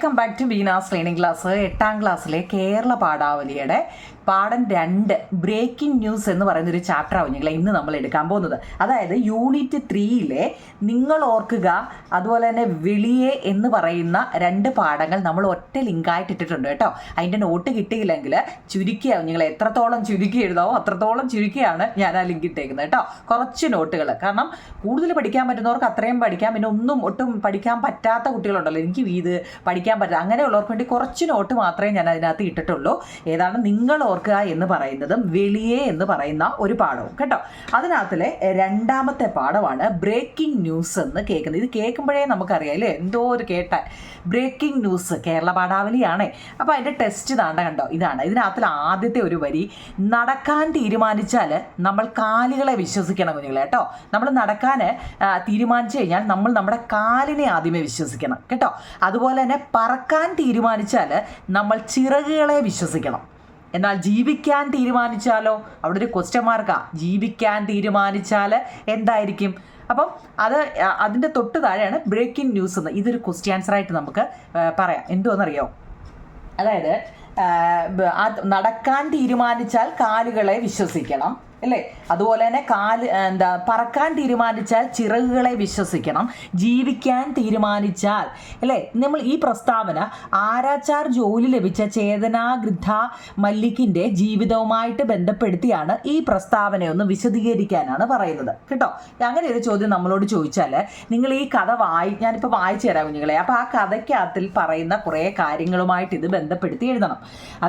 Welcome back to Veena's learning class. 8ാം ക്ലാസ്സിലെ കേരള പാഠാവലിയുടെ പാഠം 2 ബ്രേക്കിംഗ് ന്യൂസ് എന്ന് പറയുന്നൊരു ചാപ്റ്ററാവും ഞങ്ങളെ ഇന്ന് നമ്മൾ എടുക്കാൻ പോകുന്നത്. അതായത് യൂണിറ്റ് 3ലെ നിങ്ങൾ ഓർക്കുക, അതുപോലെ തന്നെ വെളിയെ എന്ന് പറയുന്ന 2 പാഠങ്ങൾ നമ്മൾ ഒറ്റ ലിങ്കായിട്ട് ഇട്ടിട്ടുണ്ട് കേട്ടോ. അതിൻ്റെ നോട്ട് കിട്ടിയില്ലെങ്കിൽ ചുരുക്കിയാവും, നിങ്ങൾ എത്രത്തോളം ചുരുക്കി എഴുതാവോ അത്രത്തോളം ചുരുക്കിയാണ് ഞാൻ ആ ലിങ്ക് ഇട്ടേക്കുന്നത് കേട്ടോ. കുറച്ച് നോട്ടുകൾ, കാരണം കൂടുതൽ പഠിക്കാൻ പറ്റുന്നവർക്ക് അത്രയും പഠിക്കാം, പിന്നെ ഒട്ടും പഠിക്കാൻ പറ്റാത്ത കുട്ടികളുണ്ടല്ലോ, എനിക്ക് ഇത് പഠിക്കാൻ പറ്റില്ല, അങ്ങനെയുള്ളവർക്ക് വേണ്ടി കുറച്ച് നോട്ട് മാത്രമേ ഞാൻ അതിനകത്ത് ഇട്ടിട്ടുള്ളൂ. ഏതാണ് നിങ്ങൾ ഓർക്കുക എന്ന് പറയുന്നതും വെളിയെ എന്ന് പറയുന്ന ഒരു പാഠവും കേട്ടോ. അതിനകത്തിലെ 2ാമത്തെ പാഠമാണ് ബ്രേക്കിംഗ് ന്യൂസ് എന്ന് കേൾക്കുന്നത്. ഇത് കേൾക്കുമ്പോഴേ നമുക്കറിയാം അല്ലേ, എന്തോ ഒരു കേട്ട ബ്രേക്കിംഗ് ന്യൂസ് കേരള പാഠാവലിയാണേ. അപ്പോൾ അതിൻ്റെ ടെസ്റ്റ് ഇതാണ്ട് കണ്ടോ, ഇതാണ്. ഇതിനകത്തിൽ ആദ്യത്തെ ഒരു വരി, നടക്കാൻ തീരുമാനിച്ചാൽ നമ്മൾ കാലുകളെ വിശ്വസിക്കണം കുഞ്ഞുങ്ങളെ കേട്ടോ. നമ്മൾ നടക്കാൻ തീരുമാനിച്ചു കഴിഞ്ഞാൽ നമ്മൾ നമ്മുടെ കാലിനെ ആദ്യമേ വിശ്വസിക്കണം കേട്ടോ. അതുപോലെ തന്നെ പറക്കാൻ തീരുമാനിച്ചാൽ നമ്മൾ ചിറകുകളെ വിശ്വസിക്കണം. എന്നാൽ ജീവിക്കാൻ തീരുമാനിച്ചാലോ, അവിടെ ഒരു ക്വസ്റ്റ്യൻ മാർക്കാ. ജീവിക്കാൻ തീരുമാനിച്ചാൽ എന്തായിരിക്കും? അപ്പം അതിൻ്റെ തൊട്ട് താഴെയാണ് ബ്രേക്കിംഗ് ന്യൂസ് എന്ന്. ഇതൊരു ക്വസ്റ്റ്യൻ ആൻസർ ആയിട്ട് നമുക്ക് പറയാം. എന്തുവെന്നറിയോ, അതായത് നടക്കാൻ തീരുമാനിച്ചാൽ കാലുകളെ വിശ്വസിക്കണം അല്ലേ, അതുപോലെ തന്നെ പറക്കാൻ തീരുമാനിച്ചാൽ ചിറകുകളെ വിശ്വസിക്കണം, ജീവിക്കാൻ തീരുമാനിച്ചാൽ അല്ലേ. നമ്മൾ ഈ പ്രസ്താവന ആരാച്ചാർ ജോലി ലഭിച്ച ചേതനാഗൃദ്ധ മല്ലിക്കിൻ്റെ ജീവിതവുമായിട്ട് ബന്ധപ്പെടുത്തിയാണ് ഈ പ്രസ്താവനയൊന്ന് വിശദീകരിക്കാനാണ് പറയുന്നത് കേട്ടോ. അങ്ങനെ ഒരു ചോദ്യം നമ്മളോട് ചോദിച്ചാൽ നിങ്ങൾ ഈ കഥ ഞാനിപ്പോൾ വായിച്ചു തരാം കുഞ്ഞുങ്ങളെ. അപ്പോൾ ആ കഥയ്ക്കകത്തിൽ പറയുന്ന കുറേ കാര്യങ്ങളുമായിട്ട് ഇത് ബന്ധപ്പെടുത്തി എഴുതണം.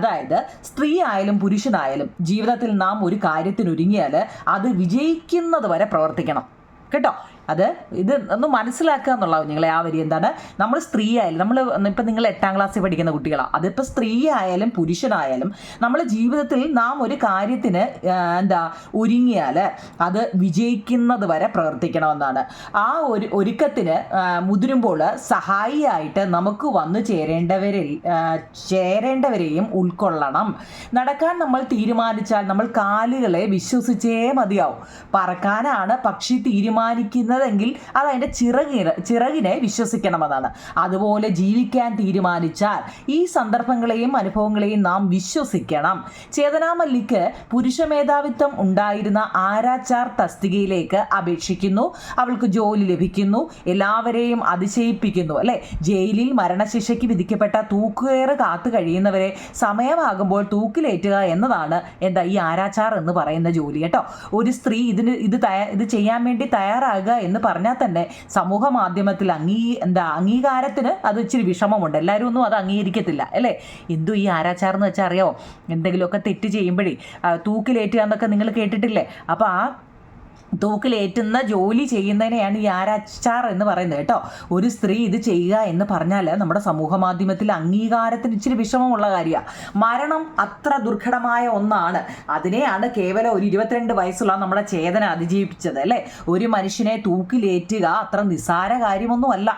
അതായത് സ്ത്രീ ആയാലും പുരുഷനായാലും ജീവിതത്തിൽ നാം ഒരു കാര്യത്തിന് ഒരുങ്ങിയാൽ അത് വിജയിക്കുന്നത് വരെ പ്രവർത്തിക്കണം കേട്ടോ. ഇത് ഒന്ന് മനസ്സിലാക്കുക എന്നുള്ളത് കുഞ്ഞുങ്ങളെ. ആ വരി എന്താണ്, നമ്മൾ സ്ത്രീ ആയാലും ഇപ്പം നിങ്ങൾ 8ാം ക്ലാസ്സിൽ പഠിക്കുന്ന കുട്ടികളാണ്, അതിപ്പോൾ സ്ത്രീ ആയാലും പുരുഷനായാലും നമ്മൾ ജീവിതത്തിൽ നാം ഒരു കാര്യത്തിന് ഒരുങ്ങിയാൽ അത് വിജയിക്കുന്നത് വരെ പ്രവർത്തിക്കണമെന്നാണ്. ആ ഒരു ഒരുക്കത്തിന് മുതിരുമ്പോൾ സഹായിയായിട്ട് നമുക്ക് വന്നു ചേരേണ്ടവരെയും ഉൾക്കൊള്ളണം. നടക്കാൻ നമ്മൾ തീരുമാനിച്ചാൽ നമ്മൾ കാലുകളെ വിശ്വസിച്ചേ മതിയാവും. പറക്കാനാണ് പക്ഷി തീരുമാനിക്കുന്നത് എങ്കിൽ അത് അതിൻ്റെ ചിറകിനെ വിശ്വസിക്കണമെന്നാണ്. അതുപോലെ ജീവിക്കാൻ തീരുമാനിച്ചാൽ ഈ സന്ദർഭങ്ങളെയും അനുഭവങ്ങളെയും നാം വിശ്വസിക്കണം. ചേതനാ മല്ലിക്ക് പുരുഷ മേധാവിത്വം ഉണ്ടായിരുന്ന ആരാച്ചാർ തസ്തികയിലേക്ക് അപേക്ഷിക്കുന്നു. അവൾക്ക് ജോലി ലഭിക്കുന്നു. എല്ലാവരെയും അതിശയിപ്പിക്കുന്നു അല്ലേ. ജയിലിൽ മരണശിക്ഷയ്ക്ക് വിധിക്കപ്പെട്ട തൂക്കുകയറ് കാത്തു കഴിയുന്നവരെ സമയമാകുമ്പോൾ തൂക്കിലേറ്റുക എന്നതാണ് ഈ ആരാച്ചാർ എന്ന് പറയുന്ന ജോലി കേട്ടോ. ഒരു സ്ത്രീ ഇത് ചെയ്യാൻ വേണ്ടി തയ്യാറാകുക എന്ന് പറഞ്ഞാൽ തന്നെ സമൂഹ മാധ്യമത്തിൽ അംഗീകാരത്തിന് അത് ഇച്ചിരി വിഷമമുണ്ട്. എല്ലാവരും ഒന്നും അത് അംഗീകരിക്കത്തില്ല അല്ലേ. ഈ ആരാച്ചാർ എന്ന് വെച്ചാൽ അറിയാമോ, എന്തെങ്കിലുമൊക്കെ തെറ്റ് ചെയ്യുമ്പോഴേ തൂക്കിലേറ്റുക എന്നൊക്കെ നിങ്ങൾ കേട്ടിട്ടില്ലേ. അപ്പോൾ ആ തൂക്കിലേറ്റുന്ന ജോലി ചെയ്യുന്നതിനെയാണ് ഈ ആരാച്ചാർ എന്ന് പറയുന്നത് കേട്ടോ. ഒരു സ്ത്രീ ഇത് ചെയ്യുക എന്ന് പറഞ്ഞാൽ നമ്മുടെ സമൂഹ മാധ്യമത്തിൽ അംഗീകാരത്തിന് ഇച്ചിരി വിഷമമുള്ള കാര്യമാണ്. മരണം അത്ര ദുർഘടമായ ഒന്നാണ്. അതിനെയാണ് കേവലം ഒരു 22 വയസ്സുള്ള നമ്മുടെ ചേതന അതിജീവിച്ചത് അല്ലേ. ഒരു മനുഷ്യനെ തൂക്കിലേറ്റുക അത്ര നിസ്സാര കാര്യമൊന്നുമല്ല.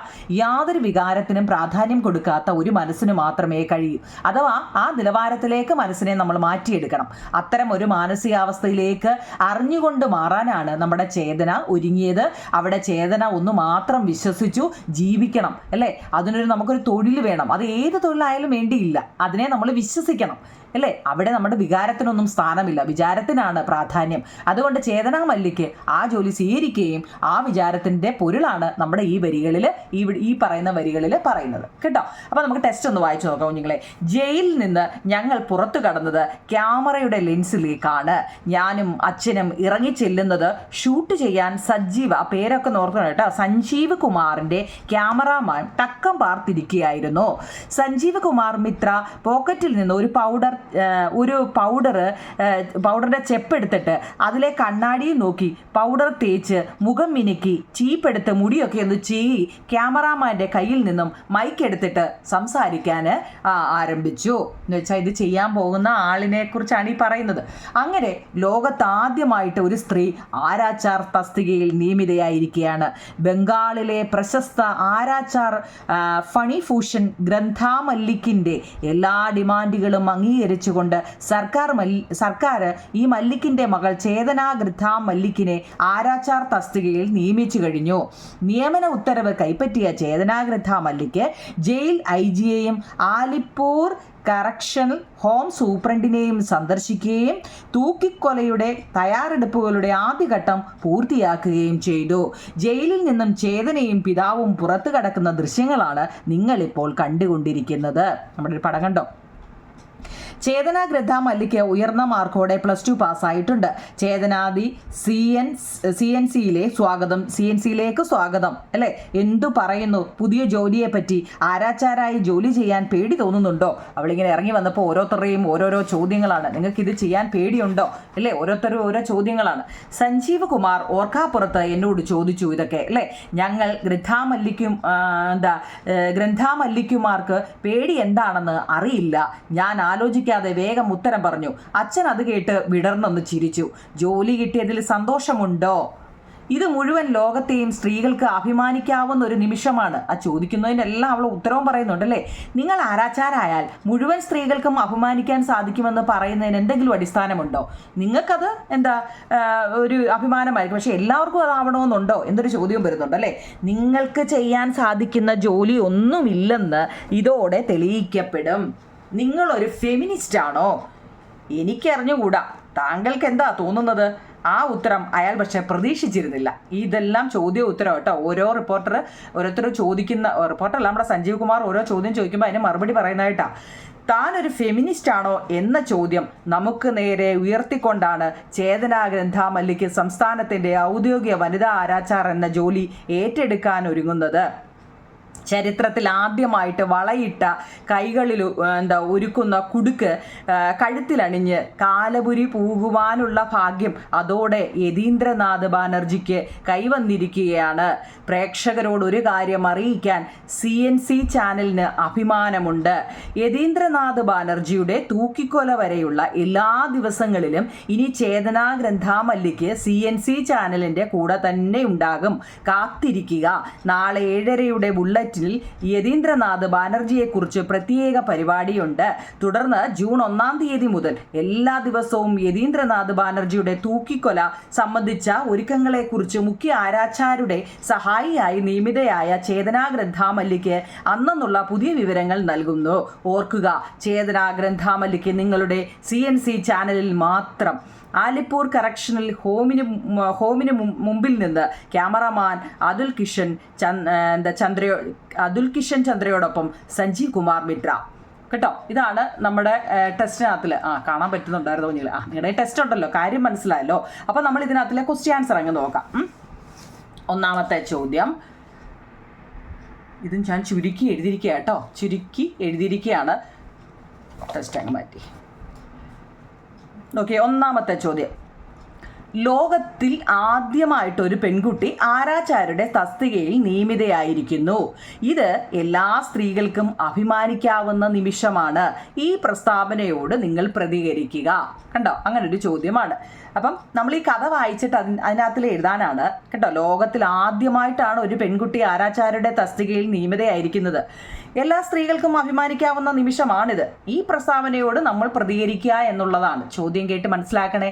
യാതൊരു വികാരത്തിനും പ്രാധാന്യം കൊടുക്കാത്ത ഒരു മനസ്സിന് മാത്രമേ കഴിയൂ. അഥവാ ആ നിലവാരത്തിലേക്ക് മനസ്സിനെ നമ്മൾ മാറ്റിയെടുക്കണം. അത്തരം ഒരു മാനസികാവസ്ഥയിലേക്ക് അറിഞ്ഞുകൊണ്ട് മാറാനാണ് നമ്മുടെ ചേതന ഒരുങ്ങിയത്. അവിടെ ചേതന ഒന്ന് മാത്രം വിശ്വസിച്ചു ജീവിക്കണം അല്ലേ. നമുക്കൊരു തൊഴിൽ വേണം. അത് ഏത് തൊഴിലായാലും വേണ്ടിയില്ല, അതിനെ നമ്മൾ വിശ്വസിക്കണം അല്ലേ. അവിടെ നമ്മുടെ വികാരത്തിനൊന്നും സ്ഥാനമില്ല, വിചാരത്തിനാണ് പ്രാധാന്യം. അതുകൊണ്ട് ചേതനാ മല്ലിക്ക് ആ ജോലി സ്വീകരിക്കുകയും ആ വിചാരത്തിൻ്റെ പൊരുളാണ് നമ്മുടെ ഈ പറയുന്ന വരികളിൽ പറയുന്നത് കേട്ടോ. അപ്പോൾ നമുക്ക് ടെസ്റ്റ് ഒന്ന് വായിച്ചു നോക്കാം കുഞ്ഞുങ്ങളെ. ജയിലിൽ നിന്ന് ഞങ്ങൾ പുറത്തു കടന്നത് ക്യാമറയുടെ ലെൻസിലേക്കാണ്. ഞാനും അച്ഛനും ഇറങ്ങിച്ചെല്ലുന്നത് ഷൂട്ട് ചെയ്യാൻ ആ പേരൊക്കെ നോർക്കണം കേട്ടോ, സഞ്ജീവ് കുമാറിൻ്റെ ക്യാമറാമാൻ തക്കം പാർത്തിരിക്കുകയായിരുന്നു. സഞ്ജീവ് കുമാർ മിത്ര പോക്കറ്റിൽ നിന്ന് ഒരു പൗഡറിൻ്റെ ചെപ്പെടുത്തിട്ട് അതിലെ കണ്ണാടിയിൽ നോക്കി പൗഡർ തേച്ച് മുഖം മിനുക്കി ചീപ്പെടുത്ത് മുടിയൊക്കെ ഒന്ന് ചെയ്യി ക്യാമറാമാൻ്റെ കയ്യിൽ നിന്നും മൈക്ക് എടുത്തിട്ട് സംസാരിക്കാൻ ആരംഭിച്ചു. എന്ന് വെച്ചാൽ ഇത് ചെയ്യാൻ പോകുന്ന ആളിനെ കുറിച്ചാണ് ഈ പറയുന്നത്. അങ്ങനെ ലോകത്താദ്യമായിട്ട് ഒരു സ്ത്രീ ആരാച്ചാർ തസ്തികയിൽ നിയമിതയായിരിക്കുകയാണ്. ബംഗാളിലെ പ്രശസ്ത ആരാച്ചാർ ഫണിഭൂഷൺ ഗ്രന്ഥാമല്ലിക്കിൻ്റെ എല്ലാ ഡിമാൻഡുകളും അംഗീകരിച്ചു അംഗീകരിച്ചുകൊണ്ട് സർക്കാർ ഈ മല്ലിക്കിന്റെ മകൾ ചേതന ഗൃദ്ധാ മല്ലിക്കിനെ ആരാച്ചാർ തസ്തികയിൽ നിയമിച്ചു കഴിഞ്ഞു. നിയമന ഉത്തരവ് കൈപ്പറ്റിയ ചേതന ഗൃദ്ധാ മല്ലിക്ക് ജയിൽ IGയെയും ആലിപ്പൂർ കറക്ഷണൽ ഹോം സൂപ്രണ്ടിനെയും സന്ദർശിക്കുകയും തൂക്കിക്കൊലയുടെ തയ്യാറെടുപ്പുകളുടെ ആദ്യഘട്ടം പൂർത്തിയാക്കുകയും ചെയ്തു. ജയിലിൽ നിന്നും ചേതനയും പിതാവും പുറത്തു കടക്കുന്ന ദൃശ്യങ്ങളാണ് നിങ്ങളിപ്പോൾ കണ്ടുകൊണ്ടിരിക്കുന്നത്. നമ്മുടെ ഒരു പടം കണ്ടോ? ചേതന ഗൃദ്ധാ മല്ലിക്ക് ഉയർന്ന മാർക്കോടെ +2 പാസ്സായിട്ടുണ്ട്. ചേതനാദി CNCയിലേക്ക് സ്വാഗതം അല്ലേ? എന്തു പറയുന്നു പുതിയ ജോലിയെ പറ്റി? ആരാച്ചാരായി ജോലി ചെയ്യാൻ പേടി തോന്നുന്നുണ്ടോ? അവളിങ്ങനെ ഇറങ്ങി വന്നപ്പോൾ ഓരോരുത്തരുടെയും ഓരോരോ ചോദ്യങ്ങളാണ്. നിങ്ങൾക്ക് ഇത് ചെയ്യാൻ പേടിയുണ്ടോ അല്ലേ? ഓരോരുത്തരും ഓരോ ചോദ്യങ്ങളാണ്. സഞ്ജീവ് കുമാർ ഓർക്കാപ്പുറത്ത് എന്നോട് ചോദിച്ചു ഇതൊക്കെ അല്ലേ. ഞങ്ങൾ ഗ്രന്ഥാമല്ലിക്കുമാർക്ക് പേടി എന്താണെന്ന് അറിയില്ല. ഞാൻ ആലോചിക്കാതെ വേഗം ഉത്തരം പറഞ്ഞു. അച്ഛൻ അത് കേട്ട് വിടർന്നൊന്ന് ചിരിച്ചു. ജോലി കിട്ടിയതിൽ സന്തോഷമുണ്ടോ? ഇത് മുഴുവൻ ലോകത്തെയും സ്ത്രീകൾക്ക് അഭിമാനിക്കാവുന്ന ഒരു നിമിഷമാണ്. ആ ചോദിക്കുന്നതിനെല്ലാം അവൾ ഉത്തരവും പറയുന്നുണ്ടല്ലേ. നിങ്ങൾ ആരാച്ചാരായാൽ മുഴുവൻ സ്ത്രീകൾക്കും അഭിമാനിക്കാൻ സാധിക്കുമെന്ന് പറയുന്നതിന് എന്തെങ്കിലും അടിസ്ഥാനമുണ്ടോ? നിങ്ങൾക്കത് ഒരു അഭിമാനമായിരിക്കും, പക്ഷെ എല്ലാവർക്കും അതാവണമെന്നുണ്ടോ എന്നൊരു ചോദ്യം വരുന്നുണ്ടല്ലേ. നിങ്ങൾക്ക് ചെയ്യാൻ സാധിക്കുന്ന ജോലി ഒന്നുമില്ലെന്ന് ഇതോടെ തെളിയിക്കപ്പെടും. നിങ്ങളൊരു ഫെമിനിസ്റ്റ് ആണോ? എനിക്കറിഞ്ഞുകൂടാ. താങ്കൾക്ക് എന്താ തോന്നുന്നത്? ആ ഉത്തരം അയാൾ പക്ഷെ പ്രതീക്ഷിച്ചിരുന്നില്ല. ഇതെല്ലാം ചോദ്യം ഉത്തരം കേട്ടോ. ഓരോരുത്തർ ചോദിക്കുന്ന റിപ്പോർട്ടറല്ല, നമ്മുടെ സഞ്ജീവ് കുമാർ ഓരോ ചോദ്യം ചോദിക്കുമ്പോൾ അതിന് മറുപടി പറയുന്നതായിട്ടാ. താനൊരു ഫെമിനിസ്റ്റ് ആണോ എന്ന ചോദ്യം നമുക്ക് നേരെ ഉയർത്തിക്കൊണ്ടാണ് ചേതന ഗൃദ്ധാ മല്ലിക്ക് സംസ്ഥാനത്തിൻ്റെ ഔദ്യോഗിക വനിതാ ആരാച്ചാർ എന്ന ജോലി ഏറ്റെടുക്കാൻ ഒരുങ്ങുന്നത്. ചരിത്രത്തിൽ ആദ്യമായിട്ട് വളയിട്ട കൈകളിൽ ഒരുക്കുന്ന കുടുക്ക് കഴുത്തിലണിഞ്ഞ് കാലപുരി പോകുവാനുള്ള ഭാഗ്യം അതോടെ യതീന്ദ്രനാഥ് ബാനർജിക്ക് കൈവന്നിരിക്കുകയാണ്. പ്രേക്ഷകരോട് ഒരു കാര്യം അറിയിക്കാൻ CNC ചാനലിന് അഭിമാനമുണ്ട്. യതീന്ദ്രനാഥ് ബാനർജിയുടെ തൂക്കിക്കൊല വരെയുള്ള എല്ലാ ദിവസങ്ങളിലും ഇനി ചേതന ഗൃദ്ധാ മല്ലിക്ക് CNC ചാനലിൻ്റെ കൂടെ തന്നെ ഉണ്ടാകും. കാത്തിരിക്കുക. നാളെ 7:30 ബുള്ളറ്റിൽ യതീന്ദ്രനാഥ് ബാനർജിയെക്കുറിച്ച് പ്രത്യേക പരിപാടിയുണ്ട്. തുടർന്ന് ജൂൺ 1-ാം തീയതി മുതൽ എല്ലാ ദിവസവും യതീന്ദ്രനാഥ് ബാനർജിയുടെ തൂക്കിക്കൊല സംബന്ധിച്ച ഒരുക്കങ്ങളെക്കുറിച്ച് മുഖ്യ ആരാച്ചാരുടെ സഹായിയായി നിയമിതയായ ചേതന ഗൃദ്ധാ മല്ലിക്ക് അന്നുള്ള പുതിയ വിവരങ്ങൾ നൽകുന്നു. ഓർക്കുക, ചേതന ഗൃദ്ധാ മല്ലിക്ക് നിങ്ങളുടെ CNC ചാനലിൽ മാത്രം. ആലിപ്പൂർ കറക്ഷണൽ ഹോമിന് മുമ്പിൽ നിന്ന് ക്യാമറമാൻ അതുൽ കിഷൻ ചന്ദ്രയോടൊപ്പം സഞ്ജീവ് കുമാർ മിത്ര. കേട്ടോ, ഇതാണ് നമ്മുടെ ടെസ്റ്റിനകത്തിൽ കാണാൻ പറ്റുന്നുണ്ടായിരുന്നു കുഞ്ഞിൽ. നിങ്ങളുടെ ടെസ്റ്റ് ഉണ്ടല്ലോ, കാര്യം മനസ്സിലായല്ലോ. അപ്പോൾ നമ്മൾ ഇതിനകത്തിലെ ക്വസ്റ്റ്യൻ ആൻസർ അങ്ങ് നോക്കാം. ഒന്നാമത്തെ ചോദ്യം, ഇത് ഞാൻ ചുരുക്കി എഴുതിയിരിക്കുക കേട്ടോ, ചുരുക്കി എഴുതിയിരിക്കുകയാണ്. ടെസ്റ്റ് അങ്ങ് മാറ്റി. ഓക്കെ, ഒന്നാമത്തെ ചോദ്യം. ലോകത്തിൽ ആദ്യമായിട്ടൊരു പെൺകുട്ടി ആരാച്ചാരുടെ തസ്തികയിൽ നിയമിതയായിരിക്കുന്നു. ഇത് എല്ലാ സ്ത്രീകൾക്കും അഭിമാനിക്കാവുന്ന നിമിഷമാണ്. ഈ പ്രസ്താവനയോട് നിങ്ങൾ പ്രതികരിക്കുക. കണ്ടോ, അങ്ങനെ ഒരു ചോദ്യമാണ്. അപ്പം നമ്മൾ ഈ കഥ വായിച്ചിട്ട് അതിനകത്തിൽ എഴുതാനാണ് കേട്ടോ. ലോകത്തിൽ ആദ്യമായിട്ടാണ് ഒരു പെൺകുട്ടി ആരാച്ചാരുടെ തസ്തികയിൽ നിയമിതയായിരിക്കുന്നത്. എല്ലാ സ്ത്രീകൾക്കും അഭിമാനിക്കാവുന്ന നിമിഷമാണിത്. ഈ പ്രസ്താവനയോട് നമ്മൾ പ്രതികരിക്കുക എന്നുള്ളതാണ്. ചോദ്യം കേട്ട് മനസ്സിലാക്കണേ.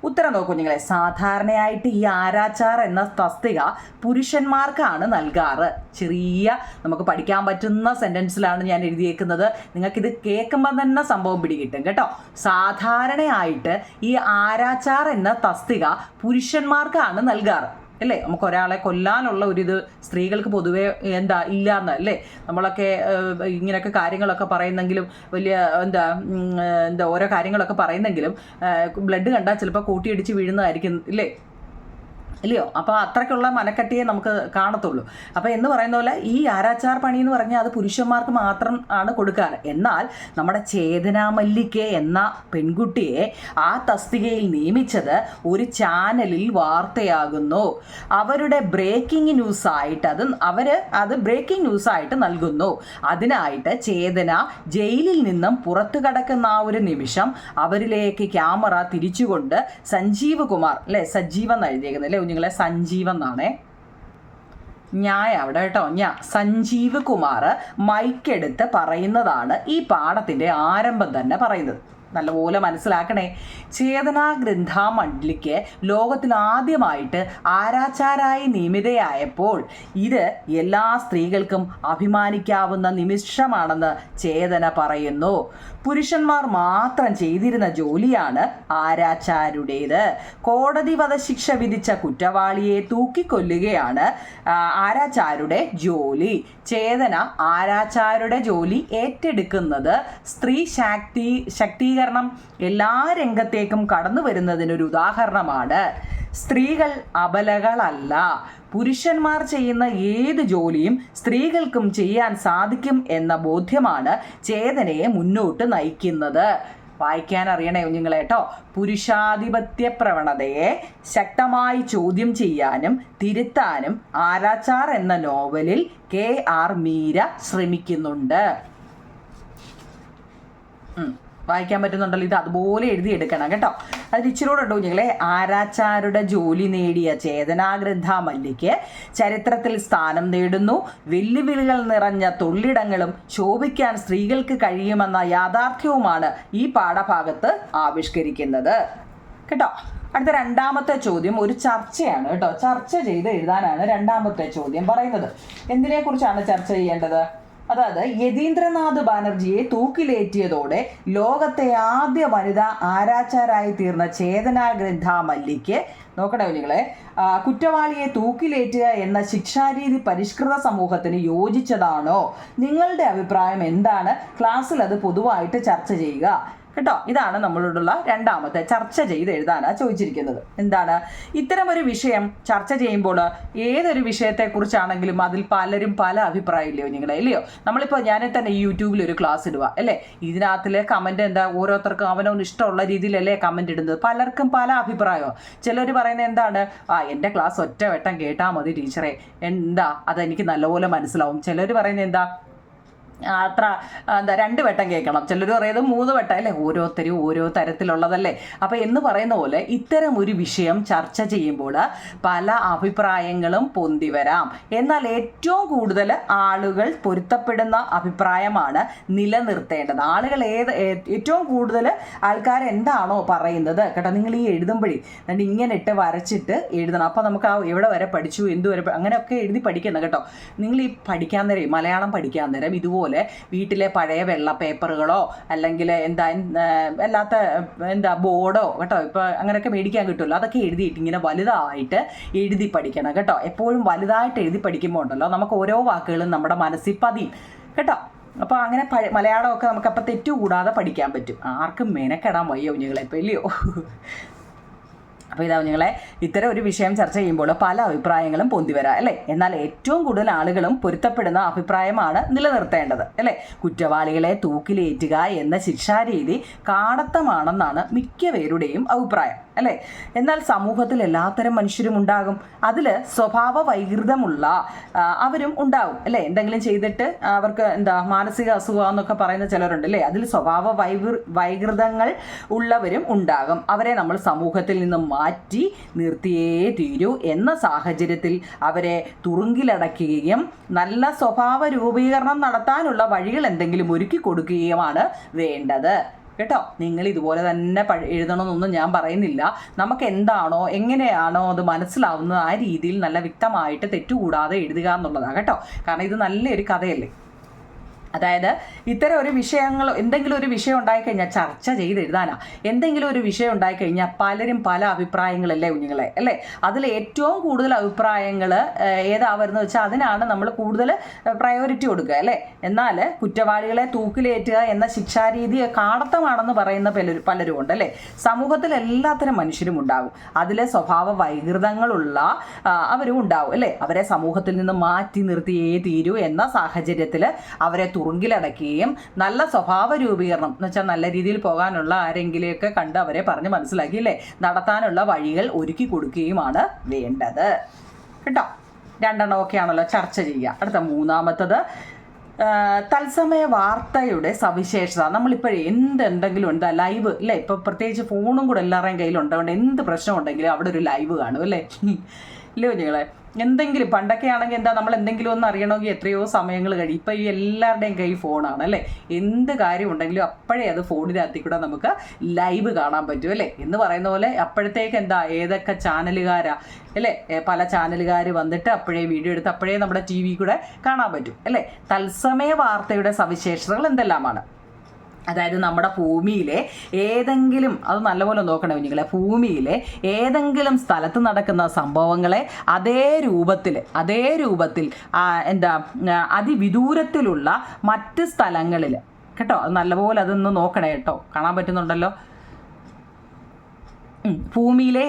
ഉത്തരം നോക്കൂ കുഞ്ഞുങ്ങളെ. സാധാരണയായിട്ട് ഈ ആരാച്ചാർ എന്ന തസ്തിക പുരുഷന്മാർക്കാണ് നൽകാറ്. ചെറിയ നമുക്ക് പഠിക്കാൻ പറ്റുന്ന സെൻറ്റൻസിലാണ് ഞാൻ എഴുതിയേക്കുന്നത്. നിങ്ങൾക്കിത് കേൾക്കുമ്പോൾ തന്നെ സംഭവം പിടികിട്ടും കേട്ടോ. സാധാരണയായിട്ട് ഈ ആരാച്ചാർ എന്ന തസ്തിക പുരുഷന്മാർക്കാണ് നൽകാറ് അല്ലേ. നമുക്ക് ഒരാളെ കൊല്ലാനുള്ള ഒരിത് സ്ത്രീകൾക്ക് പൊതുവേ ഇല്ല എന്നല്ലേ. നമ്മളൊക്കെ ഇങ്ങനെയൊക്കെ കാര്യങ്ങളൊക്കെ പറയുന്നെങ്കിലും വലിയ ഓരോ കാര്യങ്ങളൊക്കെ പറയുന്നെങ്കിലും ബ്ലഡ് കണ്ടാൽ ചിലപ്പോൾ കൂട്ടിയിടിച്ച് വീഴുന്നതായിരിക്കും ഇല്ലേ. ഇല്ലയോ? അപ്പോൾ അത്രയ്ക്കുള്ള മനക്കട്ടിയെ നമുക്ക് കാണത്തുള്ളൂ. അപ്പോൾ എന്ന് പറയുന്ന പോലെ ഈ ആരാച്ചാർ പണി എന്ന് പറഞ്ഞാൽ അത് പുരുഷന്മാർക്ക് മാത്രം ആണ് കൊടുക്കാറ്. എന്നാൽ നമ്മുടെ ചേതന മല്ലിക്ക് എന്ന പെൺകുട്ടിയെ ആ തസ്തികയിൽ നിയമിച്ചത് ഒരു ചാനലിൽ വാർത്തയാകുന്നു. അവരുടെ ബ്രേക്കിംഗ് ന്യൂസായിട്ട് അത് ബ്രേക്കിംഗ് ന്യൂസായിട്ട് നൽകുന്നു. അതിനായിട്ട് ചേതന ജയിലിൽ നിന്നും പുറത്തു കടക്കുന്ന ആ ഒരു നിമിഷം അവരിലേക്ക് ക്യാമറ തിരിച്ചുകൊണ്ട് സഞ്ജീവ് കുമാർ അല്ലേ, സജീവൻ എഴുതിയേക്കുന്നത് അല്ലേ കുഞ്ഞുങ്ങളെ, സഞ്ജീവൻ എന്നാണേ അവിടെ കേട്ടോ. സഞ്ജീവ് കുമാർ മൈക്കെടുത്ത് പറയുന്നതാണ് ഈ പാഠത്തിൻ്റെ ആരംഭം തന്നെ പറയുന്നത്. നല്ലപോലെ മനസ്സിലാക്കണേ. ചേതനാഗ്രന്ഥ മണ്ഡലിക്ക് ലോകത്തിൽ ആദ്യമായിട്ട് ആരാച്ചാരായി നിയമിതയായപ്പോൾ ഇത് എല്ലാ സ്ത്രീകൾക്കും അഭിമാനിക്കാവുന്ന നിമിഷമാണെന്ന് ചേതന പറയുന്നു. പുരുഷന്മാർ മാത്രം ചെയ്തിരുന്ന ജോലിയാണ് ആരാച്ചാരുടേത്. കോടതി വധശിക്ഷ വിധിച്ച കുറ്റവാളിയെ തൂക്കിക്കൊല്ലുകയാണ് ആരാച്ചാരുടെ ജോലി. ചേതന ആരാച്ചാരുടെ ജോലി ഏറ്റെടുക്കുന്നത് സ്ത്രീ ശാക്തീകരണം എല്ലാ രംഗത്തേക്കും കടന്നു വരുന്നതിനൊരു ഉദാഹരണമാണ്. സ്ത്രീകൾ അബലകളല്ല. പുരുഷന്മാർ ചെയ്യുന്ന ഏത് ജോലിയും സ്ത്രീകൾക്കും ചെയ്യാൻ സാധിക്കും എന്ന ബോധ്യമാണ് ചേതനയെ മുന്നോട്ട് നയിക്കുന്നത്. വായിക്കാൻ അറിയണേ കുഞ്ഞുങ്ങളെ കേട്ടോ. പുരുഷാധിപത്യ പ്രവണതയെ ശക്തമായി ചോദ്യം ചെയ്യാനും തിരുത്താനും ആരാച്ചാർ എന്ന നോവലിൽ KR മീര ശ്രമിക്കുന്നുണ്ട്. വായിക്കാൻ പറ്റുന്നുണ്ടല്ലോ. ഇത് അതുപോലെ എഴുതിയെടുക്കണം കേട്ടോ. അതിൽ ഇച്ചിരൂടെ ഉണ്ടോ കുഞ്ഞുങ്ങളെ. ആരാച്ചാരുടെ ജോലി നേടിയ ചേതനാഗ്രന്ഥ മല്ലിക്ക് ചരിത്രത്തിൽ സ്ഥാനം നേടുന്നു. വെല്ലുവിളികൾ നിറഞ്ഞ തൊഴിലിടങ്ങളും ശോഭിക്കാൻ സ്ത്രീകൾക്ക് കഴിയുമെന്ന യാഥാർത്ഥ്യവുമാണ് ഈ പാഠഭാഗത്ത് ആവിഷ്കരിക്കുന്നത് കേട്ടോ. അടുത്ത രണ്ടാമത്തെ ചോദ്യം ഒരു ചർച്ചയാണ് കേട്ടോ. ചർച്ച ചെയ്ത് എഴുതാനാണ് രണ്ടാമത്തെ ചോദ്യം പറയുന്നത്. എന്തിനെക്കുറിച്ചാണ് ചർച്ച ചെയ്യേണ്ടത്? അതായത് യതീന്ദ്രനാഥ് ബാനർജിയെ തൂക്കിലേറ്റിയതോടെ ലോകത്തെ ആദ്യ വനിതാ ആരാച്ചാരായി തീർന്ന ചേതനാഗ്രന്ഥ മല്ലിക്ക്, നോക്കണേ കുഞ്ഞുങ്ങളെ, കുറ്റവാളിയെ തൂക്കിലേറ്റുക എന്ന ശിക്ഷാരീതി പരിഷ്കൃത സമൂഹത്തിന് യോജിച്ചതാണോ? നിങ്ങളുടെ അഭിപ്രായം എന്താണ്? ക്ലാസ്സിൽ അത് പൊതുവായിട്ട് ചർച്ച ചെയ്യുക കേട്ടോ. ഇതാണ് നമ്മളോടുള്ള രണ്ടാമത്തെ ചർച്ച ചെയ്ത് എഴുതാനാണ് ചോദിച്ചിരിക്കുന്നത്. എന്താണ് ഇത്തരമൊരു വിഷയം ചർച്ച ചെയ്യുമ്പോൾ ഏതൊരു വിഷയത്തെക്കുറിച്ചാണെങ്കിലും അതിൽ പലരും പല അഭിപ്രായം ഇല്ലയോ നിങ്ങളെ, ഇല്ലയോ? നമ്മളിപ്പോൾ ഞാൻ തന്നെ ഈ യൂട്യൂബിൽ ഒരു ക്ലാസ് ഇടുക അല്ലേ, ഇതിനകത്തിലെ കമൻറ്റ് എന്താ, ഓരോരുത്തർക്കും അവനൊന്ന് ഇഷ്ടമുള്ള രീതിയിലല്ലേ കമൻറ്റ് ഇടുന്നത്. പലർക്കും പല അഭിപ്രായവും. ചിലർ പറയുന്നത് എന്താണ്, എൻ്റെ ക്ലാസ് ഒറ്റ വട്ടം കേട്ടാൽ മതി ടീച്ചറെ, എന്താ അതെനിക്ക് നല്ലപോലെ മനസ്സിലാവും. ചിലർ പറയുന്നത് എന്താ, അത്ര എന്താ 2 വട്ടം കേൾക്കണം, ചിലർ പറയുന്നത് 3 വട്ടം അല്ലേ. ഓരോരുത്തരും ഓരോ തരത്തിലുള്ളതല്ലേ. അപ്പം എന്ന് പറയുന്ന പോലെ ഇത്തരം ഒരു വിഷയം ചർച്ച ചെയ്യുമ്പോൾ പല അഭിപ്രായങ്ങളും പൊന്തി വരാം. എന്നാൽ ഏറ്റവും കൂടുതൽ ആളുകൾ പൊരുത്തപ്പെടുന്ന അഭിപ്രായമാണ് നിലനിർത്തേണ്ടത്. ആളുകൾ ഏറ്റവും കൂടുതൽ ആൾക്കാർ എന്താണോ പറയുന്നത് കേട്ടോ. നിങ്ങൾ ഈ എഴുതുമ്പോഴേ ഇങ്ങനെ ഇട്ട് വരച്ചിട്ട് എഴുതണം. അപ്പം നമുക്ക് എവിടെ വരെ പഠിച്ചു, എന്തുവരെ, അങ്ങനെയൊക്കെ എഴുതി പഠിക്കണം കേട്ടോ. നിങ്ങൾ ഈ പഠിക്കാൻ നേരം, മലയാളം പഠിക്കാൻ നേരം ഇതുപോലെ വീട്ടിലെ പഴയ വെള്ള പേപ്പറുകളോ അല്ലെങ്കിൽ അല്ലാത്ത ബോർഡോ കേട്ടോ, ഇപ്പോൾ അങ്ങനെയൊക്കെ മേടിക്കാൻ കിട്ടുമല്ലോ, അതൊക്കെ എഴുതിയിട്ട് ഇങ്ങനെ വലുതായിട്ട് എഴുതി പഠിക്കണം കേട്ടോ. എപ്പോഴും വലുതായിട്ട് എഴുതി പഠിക്കുമ്പോൾ ഉണ്ടല്ലോ നമുക്ക് ഓരോ വാക്കുകളും നമ്മുടെ മനസ്സിൽ പതിയും കേട്ടോ. അപ്പോൾ അങ്ങനെ മലയാളമൊക്കെ നമുക്ക് അപ്പം തെറ്റുകൂടാതെ പഠിക്കാൻ പറ്റും. ആർക്കും മെനക്കെടാൻ വയ്യ കുഞ്ഞുങ്ങളെ ഇപ്പോൾ, ഇല്ലയോ? അപ്പോൾ ഇതാ കുഞ്ഞുങ്ങളെ, ഇത്തരം ഒരു വിഷയം ചർച്ച ചെയ്യുമ്പോൾ പല അഭിപ്രായങ്ങളും പൊന്തി വരാം അല്ലേ. എന്നാൽ ഏറ്റവും കൂടുതൽ ആളുകളും പൊരുത്തപ്പെടുന്ന അഭിപ്രായമാണ് നിലനിർത്തേണ്ടത് അല്ലേ. കുറ്റവാളികളെ തൂക്കിലേറ്റുക എന്ന ശിക്ഷാരീതി കാടത്തമാണെന്നാണ് മിക്ക പേരുടെയും അഭിപ്രായം അല്ലേ. എന്നാൽ സമൂഹത്തിൽ എല്ലാത്തരം മനുഷ്യരും ഉണ്ടാകും. അതിൽ സ്വഭാവ വൈകൃതമുള്ള അവരും ഉണ്ടാകും അല്ലേ. എന്തെങ്കിലും ചെയ്തിട്ട് അവർക്ക് മാനസിക അസുഖം എന്നൊക്കെ പറയുന്ന ചിലരുണ്ട് അല്ലേ. അതിൽ സ്വഭാവ വൈകൃതങ്ങൾ ഉള്ളവരും ഉണ്ടാകും. അവരെ നമ്മൾ സമൂഹത്തിൽ നിന്നും മാറ്റി നിർത്തിയേ തീരൂ. എന്ന സാഹചര്യത്തിൽ അവരെ തുറുങ്കിലടയ്ക്കുകയും നല്ല സ്വഭാവ രൂപീകരണം നടത്താനുള്ള വഴികൾ എന്തെങ്കിലും ഒരുക്കി കൊടുക്കുകയുമാണ് വേണ്ടത് കേട്ടോ. നിങ്ങൾ ഇതുപോലെ തന്നെ എഴുതണമെന്നൊന്നും ഞാൻ പറയുന്നില്ല. നമുക്ക് എന്താണോ എങ്ങനെയാണോ അത് മനസ്സിലാവുന്നത് ആ രീതിയിൽ നല്ല വ്യക്തമായിട്ട് തെറ്റുകൂടാതെ എഴുതുക എന്നുള്ളതാണ് കേട്ടോ. കാരണം ഇത് നല്ലൊരു കഥയല്ലേ. അതായത് ഇത്തരം ഒരു വിഷയങ്ങൾ, എന്തെങ്കിലും ഒരു വിഷയം ഉണ്ടായിക്കഴിഞ്ഞാൽ ചർച്ച ചെയ്ത് എഴുതാനാ. എന്തെങ്കിലും ഒരു വിഷയം ഉണ്ടായിക്കഴിഞ്ഞാൽ പലരും പല അഭിപ്രായങ്ങളല്ലേ കുഞ്ഞുങ്ങളെ അല്ലേ. അതിൽ ഏറ്റവും കൂടുതൽ അഭിപ്രായങ്ങൾ ഏതാ വരുന്നത് വെച്ചാൽ അതിനാണ് നമ്മൾ കൂടുതൽ പ്രയോറിറ്റി കൊടുക്കുക അല്ലേ. എന്നാൽ കുറ്റവാളികളെ തൂക്കിലേറ്റുക എന്ന ശിക്ഷാരീതി കാടത്തമാണെന്ന് പറയുന്ന പലരും ഉണ്ട് അല്ലേ. സമൂഹത്തിൽ എല്ലാത്തരം മനുഷ്യരും ഉണ്ടാകും. അതിൽ സ്വഭാവ വൈകൃതങ്ങളുള്ള അവരും ഉണ്ടാവും അല്ലേ. അവരെ സമൂഹത്തിൽ നിന്ന് മാറ്റി നിർത്തിയേ തീരൂ എന്ന സാഹചര്യത്തിൽ അവരെ തുറുങ്കിലടക്കുകയും നല്ല സ്വഭാവ രൂപീകരണം എന്ന് വെച്ചാൽ നല്ല രീതിയിൽ പോകാനുള്ള ആരെങ്കിലുമൊക്കെ കണ്ട് അവരെ പറഞ്ഞ് മനസ്സിലാക്കിയില്ലേ നടത്താനുള്ള വഴികൾ ഒരുക്കി കൊടുക്കുകയുമാണ് വേണ്ടത് കേട്ടോ. 2 ഒക്കെ ആണല്ലോ ചർച്ച ചെയ്യുക. അടുത്ത മൂന്നാമത്തത് തത്സമയ വാർത്തയുടെ സവിശേഷത. നമ്മളിപ്പോഴേ എന്തെങ്കിലും ഉണ്ട് ലൈവ് അല്ലേ. ഇപ്പോൾ പ്രത്യേകിച്ച് ഫോണും കൂടെ എല്ലാവരുടെയും കയ്യിലുണ്ടാവുകൊണ്ട് എന്ത് പ്രശ്നം ഉണ്ടെങ്കിലും അവിടെ ഒരു ലൈവ് കാണും അല്ലേ. ഇല്ലേ കുഞ്ഞുങ്ങളെ? എന്തെങ്കിലും പണ്ടൊക്കെ ആണെങ്കിൽ എന്താ, നമ്മൾ എന്തെങ്കിലും ഒന്ന് അറിയണമെങ്കിൽ എത്രയോ സമയങ്ങൾ കഴിയും. ഇപ്പം ഈ എല്ലാവരുടെയും കൈ ഫോണാണ് അല്ലേ. എന്ത് കാര്യം ഉണ്ടെങ്കിലും അപ്പോഴേ അത് ഫോണിനകത്തിൽ കൂടെ നമുക്ക് ലൈവ് കാണാൻ പറ്റും അല്ലേ. എന്ന് പറയുന്ന പോലെ അപ്പോഴത്തേക്ക് എന്താ, ഏതൊക്കെ ചാനലുകാരാ അല്ലേ, പല ചാനലുകാർ വന്നിട്ട് അപ്പോഴേ വീഡിയോ എടുത്ത് അപ്പോഴേ നമ്മുടെ TV കൂടെ കാണാൻ പറ്റും അല്ലേ. തത്സമയ വാർത്തയുടെ സവിശേഷതകൾ എന്തെല്ലാമാണ്? അതായത് നമ്മുടെ ഭൂമിയിലെ ഏതെങ്കിലും, അത് നല്ലപോലെ നോക്കണേ കുഞ്ഞുങ്ങളെ, ഭൂമിയിലെ ഏതെങ്കിലും സ്ഥലത്ത് നടക്കുന്ന സംഭവങ്ങളെ അതേ രൂപത്തിൽ എന്താ അതിവിദൂരത്തിലുള്ള മറ്റ് സ്ഥലങ്ങളിൽ കേട്ടോ, അത് നല്ലപോലെ അതൊന്ന് നോക്കണേ കേട്ടോ. കാണാൻ പറ്റുന്നുണ്ടല്ലോ. ഭൂമിയിലെ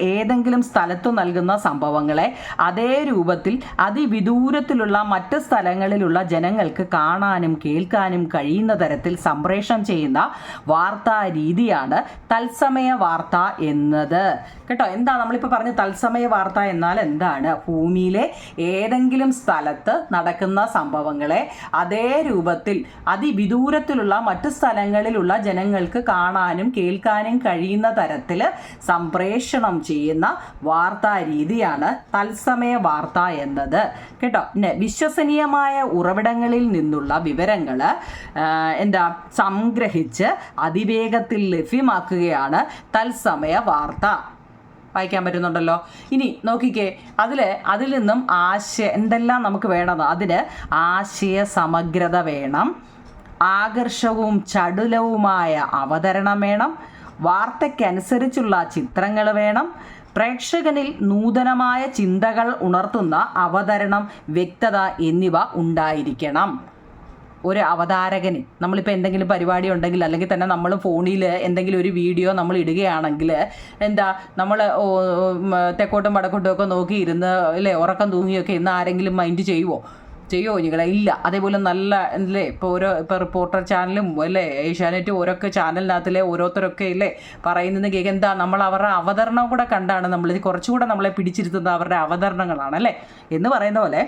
ഏതെങ്കിലും സ്ഥലത്തു നൽകുന്ന സംഭവങ്ങളെ അതേ രൂപത്തിൽ അതിവിദൂരത്തിലുള്ള മറ്റ് സ്ഥലങ്ങളിലുള്ള ജനങ്ങൾക്ക് കാണാനും കേൾക്കാനും കഴിയുന്ന തരത്തിൽ സംപ്രേഷണം ചെയ്യുന്ന വാർത്താ രീതിയാണ് തത്സമയ വാർത്ത എന്നത് കേട്ടോ. എന്താ നമ്മളിപ്പോൾ പറഞ്ഞ തത്സമയ വാർത്ത എന്നാൽ എന്താണ്? ഭൂമിയിലെ ഏതെങ്കിലും സ്ഥലത്ത് നടക്കുന്ന സംഭവങ്ങളെ അതേ രൂപത്തിൽ അതിവിദൂരത്തിലുള്ള മറ്റ് സ്ഥലങ്ങളിലുള്ള ജനങ്ങൾക്ക് കാണാനും കേൾക്കാനും കഴിയുന്ന തരത്തിൽ സംപ്രേഷണം ചെയ്യുന്ന വാർത്താ രീതിയാണ് തത്സമയ വാർത്ത എന്നത് കേട്ടോ. പിന്നെ വിശ്വസനീയമായ ഉറവിടങ്ങളിൽ നിന്നുള്ള വിവരങ്ങൾ സംഗ്രഹിച്ച് അതിവേഗത്തിൽ ലഭ്യമാക്കുകയാണ് തത്സമയ വാർത്ത. വായിക്കാൻ പറ്റുന്നുണ്ടല്ലോ. ഇനി നോക്കിക്കേ, അതിൽ നിന്നും എന്തെല്ലാം നമുക്ക് വേണമെന്ന്. അതിന് ആശയ സമഗ്രത വേണം, ആകർഷകവും ചടുലവുമായ അവതരണം വേണം, വാർത്തയ്ക്കനുസരിച്ചുള്ള ചിത്രങ്ങൾ വേണം, പ്രേക്ഷകനിൽ നൂതനമായ ചിന്തകൾ ഉണർത്തുന്ന അവതരണം, വ്യക്തത എന്നിവ ഉണ്ടായിരിക്കണം. ഒരു അവതാരകന് നമ്മളിപ്പോൾ എന്തെങ്കിലും പരിപാടി ഉണ്ടെങ്കിൽ, അല്ലെങ്കിൽ തന്നെ നമ്മൾ ഫോണിൽ എന്തെങ്കിലും ഒരു വീഡിയോ നമ്മൾ ഇടുകയാണെങ്കിൽ നമ്മൾ തെക്കോട്ടും വടക്കോട്ടും ഒക്കെ നോക്കി ഇരുന്ന് അല്ലേ, ഉറക്കം തൂങ്ങിയൊക്കെ ഇന്ന് ആരെങ്കിലും മൈൻഡ് ചെയ്യുമോ കുഞ്ഞുങ്ങളെ? ഇല്ല. അതേപോലെ നല്ല അല്ലേ, ഇപ്പോൾ റിപ്പോർട്ടർ ചാനലും അല്ലേ, ഏഷ്യാനെറ്റും ഓരോക്കെ ചാനലിനകത്തിലെ ഓരോരുത്തരൊക്കെ ഇല്ലേ പറയുന്നത് കേൾക്കുക. നമ്മൾ അവരുടെ അവതരണം കൂടെ കണ്ടാണ് നമ്മൾ കുറച്ചുകൂടെ നമ്മളെ പിടിച്ചിരുത്തുന്നത് അവരുടെ അവതരണങ്ങളാണ് അല്ലേ എന്ന് പറയുന്ന പോലെ.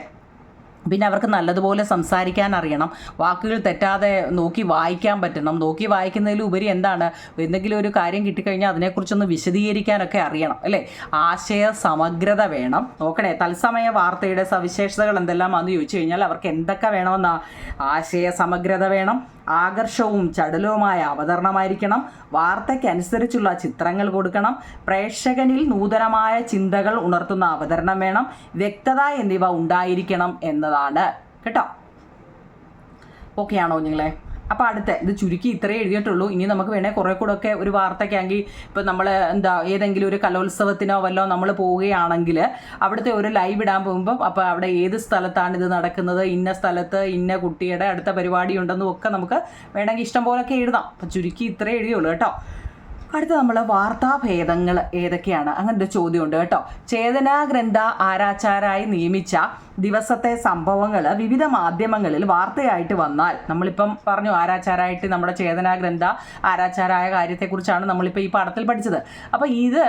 പിന്നെ അവർക്ക് നല്ലതുപോലെ സംസാരിക്കാൻ അറിയണം, വാക്കുകൾ തെറ്റാതെ നോക്കി വായിക്കാൻ പറ്റണം. നോക്കി വായിക്കുന്നതിലുപരി എന്തെങ്കിലും ഒരു കാര്യം കിട്ടിക്കഴിഞ്ഞാൽ അതിനെക്കുറിച്ചൊന്ന് വിശദീകരിക്കാനൊക്കെ അറിയണം അല്ലേ. ആശയ സമഗ്രത വേണം. നോക്കണേ, തത്സമയ വാർത്തയുടെ സവിശേഷതകൾ എന്തെല്ലാമാണെന്ന് ചോദിച്ചു കഴിഞ്ഞാൽ അവർക്ക് എന്തൊക്കെ വേണമെന്നാ? ആശയ സമഗ്രത വേണം, ആകർഷവും ചടുലവുമായ അവതരണമായിരിക്കണം, വാർത്തയ്ക്കനുസരിച്ചുള്ള ചിത്രങ്ങൾ കൊടുക്കണം, പ്രേക്ഷകനിൽ നൂതനമായ ചിന്തകൾ ഉണർത്തുന്ന അവതരണം വേണം, വ്യക്തത എന്നിവ ഉണ്ടായിരിക്കണം എന്നതാണ് കേട്ടോ. ഓക്കെ ആണോ നിങ്ങളെ? അപ്പോൾ ഇത് ചുരുക്കി ഇത്രയേ എഴുതിയിട്ടുള്ളൂ. ഇനി നമുക്ക് വേണേൽ കുറേ കൂടെ ഒക്കെ ഒരു വാർത്തയ്ക്കാണെങ്കിൽ ഇപ്പോൾ നമ്മൾ ഏതെങ്കിലും ഒരു കലോത്സവത്തിനോ വല്ലോ നമ്മൾ പോവുകയാണെങ്കിൽ അവിടുത്തെ ഒരു ലൈവ് ഇടാൻ പോകുമ്പോൾ അപ്പോൾ അവിടെ ഏത് സ്ഥലത്താണ് ഇത് നടക്കുന്നത്, ഇന്ന സ്ഥലത്ത് ഇന്ന കുട്ടിയുടെ അടുത്ത പരിപാടി ഉണ്ടെന്നും ഒക്കെ നമുക്ക് വേണമെങ്കിൽ ഇഷ്ടം പോലൊക്കെ എഴുതാം. അപ്പം ചുരുക്കി ഇത്രയേ എഴുതിയുള്ളൂ കേട്ടോ. അടുത്ത നമ്മൾ വാർത്താഭേദങ്ങൾ ഏതൊക്കെയാണ്, അങ്ങനത്തെ ചോദ്യമുണ്ട് കേട്ടോ. ചേതനാ ഗ്രന്ഥ ആരാച്ചാരായി നിയമിച്ച ദിവസത്തെ സംഭവങ്ങൾ വിവിധ മാധ്യമങ്ങളിൽ വാർത്തയായിട്ട് വന്നാൽ, നമ്മളിപ്പം പറഞ്ഞു ആരാച്ചാരായിട്ട് നമ്മുടെ ചേതനാ ഗ്രന്ഥ ആരാച്ചാരായ കാര്യത്തെക്കുറിച്ചാണ് നമ്മളിപ്പോൾ ഈ പാഠത്തിൽ പഠിച്ചത്. അപ്പോൾ ഇത്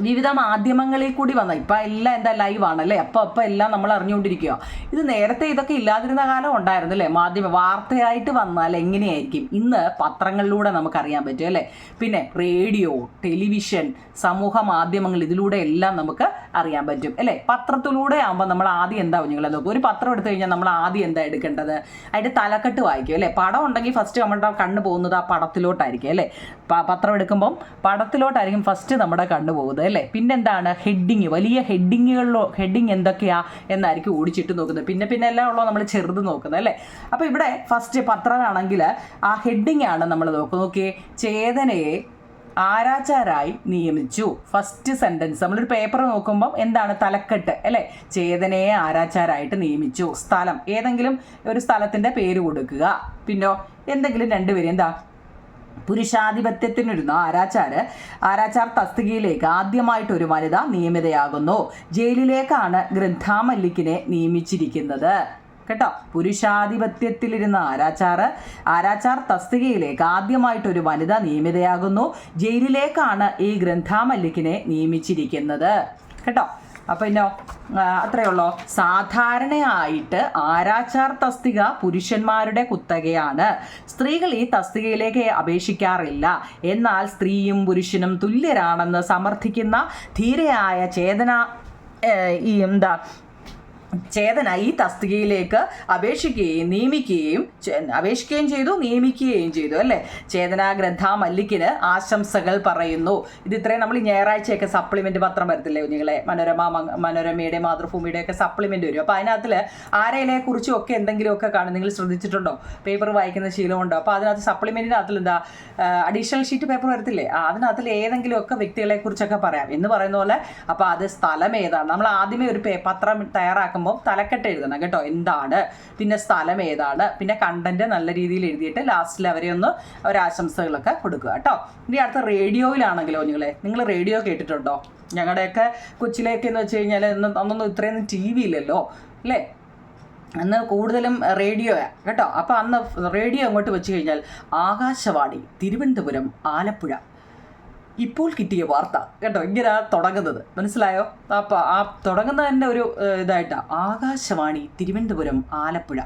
വിവിധ മാധ്യമങ്ങളിൽ കൂടി വന്ന, ഇപ്പം എല്ലാം ലൈവാണല്ലേ, അപ്പം എല്ലാം നമ്മൾ അറിഞ്ഞുകൊണ്ടിരിക്കുക. ഇത് നേരത്തെ ഇതൊക്കെ ഇല്ലാതിരുന്ന കാലം ഉണ്ടായിരുന്നു അല്ലേ. വാർത്തയായിട്ട് വന്നാൽ എങ്ങനെയായിരിക്കും? ഇന്ന് പത്രങ്ങളിലൂടെ നമുക്കറിയാൻ പറ്റും അല്ലേ. പിന്നെ റേഡിയോ, ടെലിവിഷൻ, സമൂഹ മാധ്യമങ്ങൾ, ഇതിലൂടെ എല്ലാം നമുക്ക് അറിയാൻ പറ്റും അല്ലേ. പത്രത്തിലൂടെ ആകുമ്പോൾ നമ്മൾ ആദ്യം കുഞ്ഞുങ്ങളെ നോക്കും. ഒരു പത്രം എടുത്തു കഴിഞ്ഞാൽ നമ്മൾ ആദ്യം എടുക്കേണ്ടത്? അതിൻ്റെ തലക്കെട്ട് വായിക്കും അല്ലേ. പടം ഉണ്ടെങ്കിൽ ഫസ്റ്റ് നമ്മുടെ കണ്ണ് പോകുന്നത് ആ പടത്തിലോട്ടായിരിക്കും അല്ലേ. പത്രം എടുക്കുമ്പം പടത്തിലോട്ടായിരിക്കും ഫസ്റ്റ് നമ്മുടെ കണ്ണ് പോകുന്നത് അല്ലേ. പിന്നെന്താണ്? ഹെഡിങ്, വലിയ ഹെഡിങ് എന്തൊക്കെയാ എന്നായിരിക്കും ഓടിച്ചിട്ട് നോക്കുന്നത്. പിന്നെ എല്ലാം ഉള്ളോ നമ്മൾ ചെറുത് നോക്കുന്നത് അല്ലേ. അപ്പോൾ ഇവിടെ ഫസ്റ്റ് പത്രമാണെങ്കിൽ ആ ഹെഡിങ് ആണ് നമ്മൾ നോക്കുന്നത്. നോക്കിയേ, ചേതനയെ ആരാച്ചാരായി നിയമിച്ചു. ഫസ്റ്റ് സെൻറ്റൻസ് നമ്മളൊരു പേപ്പർ നോക്കുമ്പം തലക്കെട്ട് അല്ലേ. ചേതനയെ ആരാച്ചാരായിട്ട് നിയമിച്ചു. സ്ഥലം, ഏതെങ്കിലും ഒരു സ്ഥലത്തിൻ്റെ പേര് കൊടുക്കുക. പിന്നോ എന്തെങ്കിലും രണ്ടുപേരും പുരുഷാധിപത്യത്തിനിരുന്ന ആരാച്ചാർ തസ്തികയിലേക്ക് ആദ്യമായിട്ടൊരു വനിത നിയമിതയാകുന്നു. ജയിലിലേക്കാണ് ഗ്രന്ഥാമല്ലിക്കിനെ നിയമിച്ചിരിക്കുന്നത് കേട്ടോ. പുരുഷാധിപത്യത്തിലിരുന്ന ആരാച്ചാർ തസ്തികയിലേക്ക് ആദ്യമായിട്ടൊരു വനിത നിയമിതയാകുന്നു. ജയിലിലേക്കാണ് ഈ ഗ്രന്ഥാമല്ലിക്കിനെ നിയമിച്ചിരിക്കുന്നത് കേട്ടോ. അപ്പോൾ അത്രയേ ഉള്ളൂ. സാധാരണയായിട്ട് ആരാച്ചാർ തസ്തിക പുരുഷന്മാരുടെ കുത്തകയാണ്. സ്ത്രീകൾ ഈ തസ്തികയിലേക്ക് അപേക്ഷിക്കാറില്ല. എന്നാൽ സ്ത്രീയും പുരുഷനും തുല്യരാണെന്ന് സമർത്ഥിക്കുന്ന ധീരയായ ചേതന ഈ തസ്തികയിലേക്ക് അപേക്ഷിക്കുകയും നിയമിക്കുകയും ചെയ്തു അല്ലേ. ചേതന ഗ്രന്ഥ മല്ലിക്കിന് ആശംസകൾ പറയുന്നു. ഇത് ഇത്രയും നമ്മൾ ഈ ഞായറാഴ്ചയൊക്കെ സപ്ലിമെന്റ് പത്രം വരത്തില്ലേ കുഞ്ഞുങ്ങളെ, മനോരമയുടെ മാതൃഭൂമിയുടെ ഒക്കെ സപ്ലിമെന്റ് വരും. അപ്പോൾ അതിനകത്തിൽ ആരെയിലെ കുറിച്ചും ഒക്കെ എന്തെങ്കിലുമൊക്കെ കാണും. നിങ്ങൾ ശ്രദ്ധിച്ചിട്ടുണ്ടോ? പേപ്പർ വായിക്കുന്ന ശീലമുണ്ടോ? അപ്പോൾ അതിനകത്ത് സപ്ലിമെന്റിനകത്തിൽ എന്താ അഡീഷണൽ ഷീറ്റ് പേപ്പർ വരത്തില്ലേ, അതിനകത്തിൽ ഏതെങ്കിലുമൊക്കെ വ്യക്തികളെ കുറിച്ചൊക്കെ പറയാം എന്ന് പറയുന്ന പോലെ. അപ്പോൾ അത് സ്ഥലം ഏതാണ്, നമ്മൾ ആദ്യമേ ഒരു പത്രം തയ്യാറാക്കുമ്പോൾ തലക്കെട്ട് എഴുതണം കേട്ടോ, എന്താണ്, പിന്നെ സ്ഥലം ഏതാണ്, പിന്നെ കണ്ടന്റ് നല്ല രീതിയിൽ എഴുതിയിട്ട് ലാസ്റ്റിൽ അവരെ ഒന്ന് ഒരാശംസകളൊക്കെ കൊടുക്കുക കേട്ടോ. ഇനി അടുത്ത റേഡിയോയിലാണെങ്കിലോ നിങ്ങൾ റേഡിയോ കേട്ടിട്ടുണ്ടോ? ഞങ്ങളുടെയൊക്കെ കൊച്ചിലേക്ക് എന്ന് വെച്ച് കഴിഞ്ഞാൽ അന്നൊന്നും ഇത്രയൊന്നും TV ഇല്ലല്ലോ അല്ലേ, അന്ന് കൂടുതലും റേഡിയോയാണ് കേട്ടോ. അപ്പോൾ അന്ന് റേഡിയോ അങ്ങോട്ട് വെച്ച് കഴിഞ്ഞാൽ ആകാശവാണി തിരുവനന്തപുരം ആലപ്പുഴ ഇപ്പോൾ കിട്ടിയ വാർത്ത കേട്ടോ, ഇങ്ങനെ തുടങ്ങുന്നത് മനസ്സിലായോ? അപ്പോൾ ആ തുടങ്ങുന്നതിൻ്റെ ഒരു ഇതായിട്ടാണ് ആകാശവാണി തിരുവനന്തപുരം ആലപ്പുഴ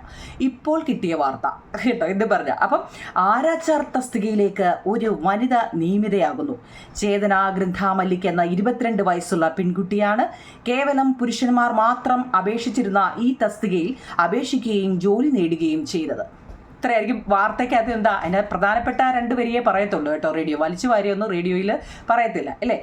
ഇപ്പോൾ കിട്ടിയ വാർത്ത കേട്ടോ എന്ന് പറഞ്ഞ. അപ്പം ആരാച്ചാർ തസ്തികയിലേക്ക് ഒരു വനിത നിയമിതയാകുന്നു. ചേതന ഗ്രന്ഥാമല്ലിക്ക് എന്ന 22 വയസ്സുള്ള പെൺകുട്ടിയാണ്. കേവലം പുരുഷന്മാർ മാത്രം അപേക്ഷിച്ചിരുന്ന ഈ തസ്തികയിൽ അപേക്ഷിക്കുകയും ജോലി നേടുകയും ചെയ്തത്. ഇത്രയായിരിക്കും വാർത്തയ്ക്കകത്ത്. എന്താ അതിൻ്റെ പ്രധാനപ്പെട്ട 2 വരിയെ പറയത്തുള്ളൂ കേട്ടോ. റേഡിയോ വലിച്ചു വാരിയൊന്നും റേഡിയോയിൽ പറയത്തില്ല അല്ലേ.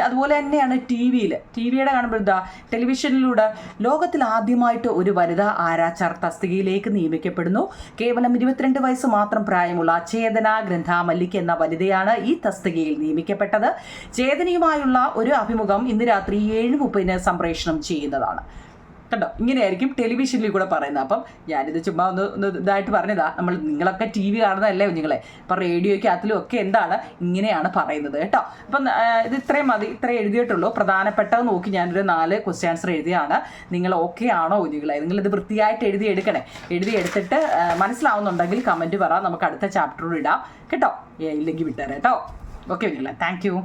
അതുപോലെ തന്നെയാണ് ടിവിയുടെ കാണുമ്പോൾ എന്താ, ടെലിവിഷനിലൂടെ ലോകത്തിൽ ആദ്യമായിട്ട് ഒരു വനിത ആരാച്ചാർ തസ്തികയിലേക്ക് നിയമിക്കപ്പെടുന്നു. കേവലം 22 വയസ്സ് മാത്രം പ്രായമുള്ള ചേതന ഗ്രന്ഥാമല്ലിക്ക് എന്ന വനിതയാണ് ഈ തസ്തികയിൽ നിയമിക്കപ്പെട്ടത്. ചേതനയുമായുള്ള ഒരു അഭിമുഖം ഇന്ന് രാത്രി 7:30 സംപ്രേഷണം ചെയ്യുന്നതാണ് കണ്ടോ. ഇങ്ങനെയായിരിക്കും ടെലിവിഷനിൽ കൂടെ പറയുന്നത്. അപ്പം ഞാനിത് ചുമ്മാ ഒന്ന് ഇതായിട്ട് പറഞ്ഞതാ. നിങ്ങളൊക്കെ TV കാണുന്നതല്ലേ കുഞ്ഞുങ്ങളെ. അപ്പം റേഡിയോയ്ക്കകത്തിലും ഒക്കെ എന്താണ് ഇങ്ങനെയാണ് പറയുന്നത് കേട്ടോ. അപ്പം ഇത് ഇത്രയും മതി, ഇത്രയും എഴുതിയിട്ടുള്ളൂ. പ്രധാനപ്പെട്ടത് നോക്കി ഞാനൊരു 4 ക്വസ്റ്റ്യൻ ആൻസർ എഴുതിയാണ്. നിങ്ങൾ ഓക്കെ ആണോ കുഞ്ഞുങ്ങളെ? നിങ്ങളിത് വൃത്തിയായിട്ട് എഴുതിയെടുത്തിട്ട് മനസ്സിലാവുന്നുണ്ടെങ്കിൽ കമൻറ്റ് പറ, നമുക്ക് അടുത്ത ചാപ്റ്ററിൽ ഇടാം കേട്ടോ. ഇല്ലെങ്കിൽ വിട്ടേരെ കേട്ടോ. ഓക്കെ കുഞ്ഞുങ്ങളെ, താങ്ക് യു.